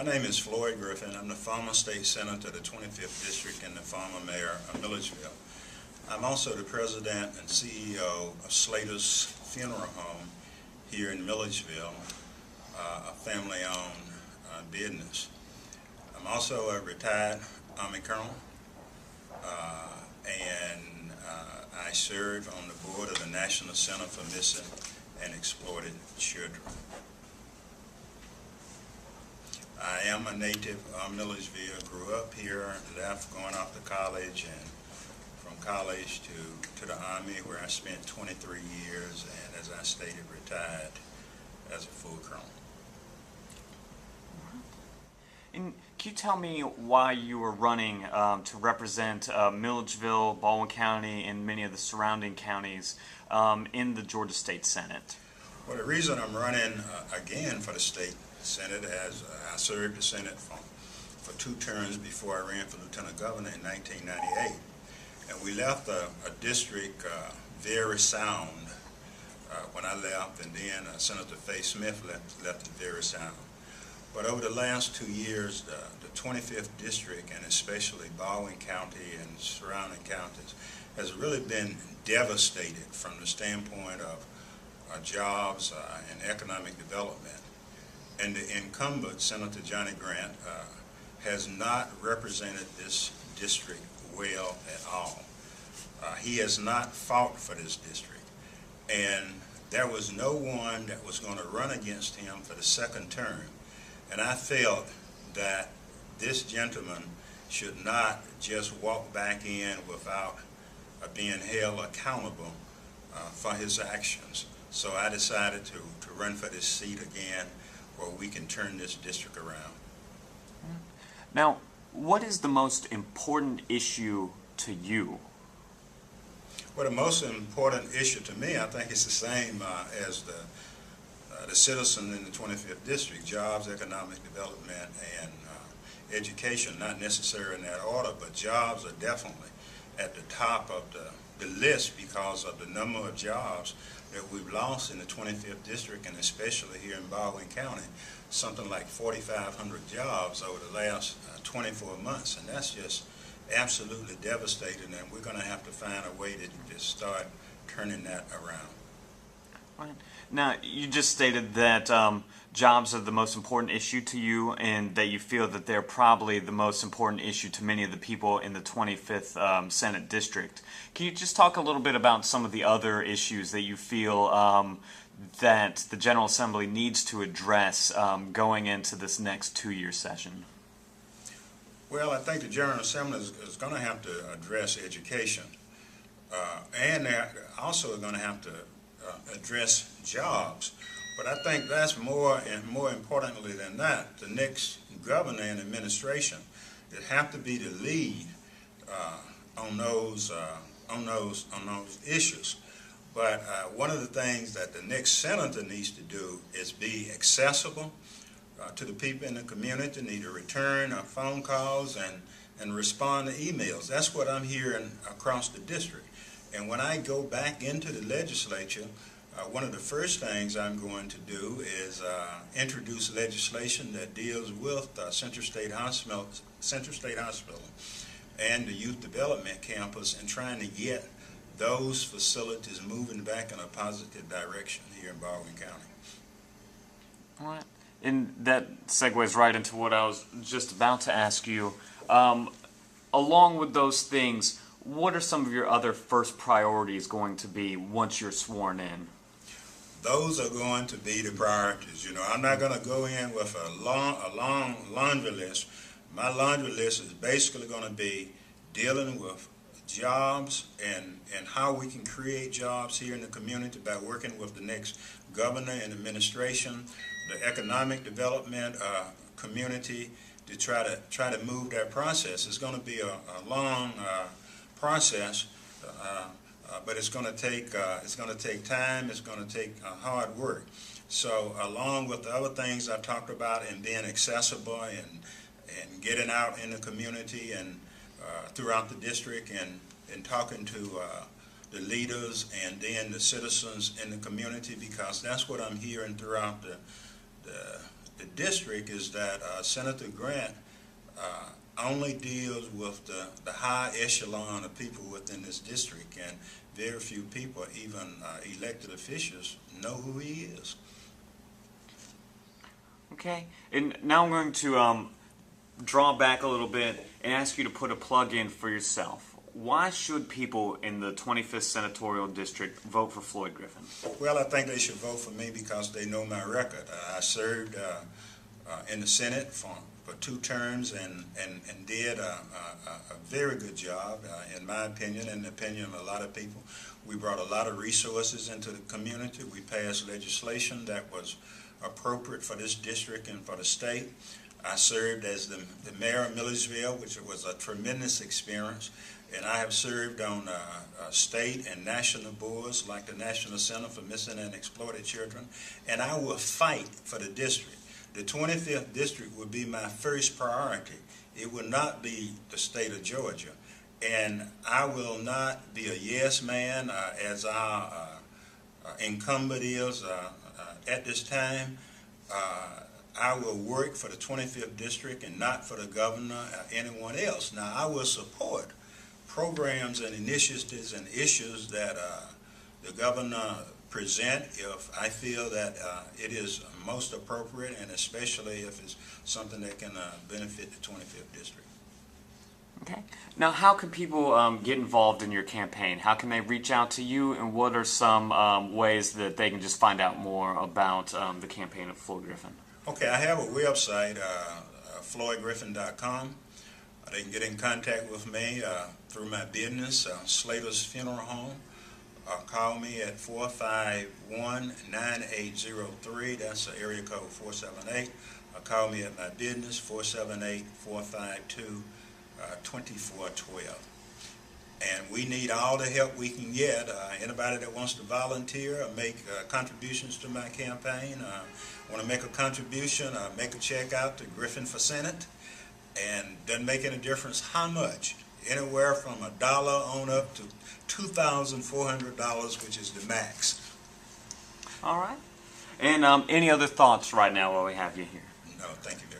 My name is Floyd Griffin. I'm the former state senator of the 25th District and the former mayor of Milledgeville. I'm also the president and CEO of Slater's Funeral Home here in Milledgeville, a family-owned business. I'm also a retired Army colonel, and I serve on the board of the National Center for Missing and Exploited Children. I am a native of Milledgeville, grew up here, left going off to college, and from college to the Army, where I spent 23 years, and as I stated, retired as a full colonel. And can you tell me why you were running to represent Milledgeville, Baldwin County, and many of the surrounding counties in the Georgia State Senate? Well, the reason I'm running again for the state Senate, as I served the Senate for 2 terms before I ran for lieutenant governor in 1998. And we left a district very sound when I left, and then Senator Faye Smith left it very sound. But over the last 2 years, the 25th District, and especially Baldwin County and surrounding counties, has really been devastated from the standpoint of jobs and economic development. And the incumbent, Senator Johnny Grant, has not represented this district well at all. He has not fought for this district. And there was no one that was going to run against him for the 2nd term. And I felt that this gentleman should not just walk back in without being held accountable for his actions. So I decided to run for this seat again, where we can turn this district around. Now, what is the most important issue to you? Well, the most important issue to me, I think it's the same as the citizen in the 25th District: jobs, economic development, and education. Not necessarily in that order, but jobs are definitely at the top of the list because of the number of jobs that we've lost in the 25th District, and especially here in Baldwin County, something like 4,500 jobs over the last 24 months, and that's just absolutely devastating, and we're going to have to find a way to just start turning that around. Right. Now, you just stated that jobs are the most important issue to you, and that you feel that they're probably the most important issue to many of the people in the 25th Senate District. Can you just talk a little bit about some of the other issues that you feel that the General Assembly needs to address going into this next 2-year session? Well, I think the General Assembly is going to have to address education, and they're also going to have to address jobs. But I think that's more importantly than that, the next governor and administration that have to be the lead on those issues. But one of the things that the next senator needs to do is be accessible to the people in the community, need to return phone calls and respond to emails. That's what I'm hearing across the district. And when I go back into the legislature, one of the first things I'm going to do is introduce legislation that deals with Central State Hospital and the Youth Development Campus, and trying to get those facilities moving back in a positive direction here in Baldwin County. All right. And that segues right into what I was just about to ask you. Along with those things, what are some of your other first priorities going to be once you're sworn in? Those are going to be the priorities. You know, I'm not going to go in with a long laundry list. My laundry list is basically going to be dealing with jobs and how we can create jobs here in the community by working with the next governor and administration, the economic development community, to try to move that process. It's going to be a long process, but it's going to take time. It's going to take hard work. So, along with the other things I talked about, and being accessible and getting out in the community and throughout the district and talking to the leaders and then the citizens in the community, because that's what I'm hearing throughout the district is that Senator Grant only deals with the high echelon of people within this district, and very few people, even elected officials, know who he is. Okay, and now I'm going to draw back a little bit and ask you to put a plug in for yourself. Why should people in the 25th Senatorial District vote for Floyd Griffin? Well, I think they should vote for me because they know my record. I served in the Senate for 2 terms and did a very good job, in my opinion, and the opinion of a lot of people. We brought a lot of resources into the community. We passed legislation that was appropriate for this district and for the state. I served as the mayor of Millersville, which was a tremendous experience, and I have served on state and national boards like the National Center for Missing and Exploited Children, and I will fight for the district. The 25th district would be my first priority. It would not be the state of Georgia, and I will not be a yes man as our incumbent is at this time. I will work for the 25th district and not for the governor or anyone else. Now, I will support programs and initiatives and issues that the governor present if I feel that it is most appropriate, and especially if it's something that can benefit the 25th district. Okay. Now, how can people get involved in your campaign? How can they reach out to you, and what are some ways that they can just find out more about the campaign of Floyd Griffin? Okay, I have a website, Floyd Griffin.m4v. They can get in contact with me through my business, Slater's Funeral Home. Call me at 451-9803. That's the area code 478. Call me at my business, 478-452-2412. And we need all the help we can get. Anybody that wants to volunteer or make contributions to my campaign, want to make a contribution, make a check out to Griffin for Senate. And doesn't make any difference how much. Anywhere from $1 on up to $2,400, which is the max. All right. And any other thoughts right now while we have you here? No, thank you very much.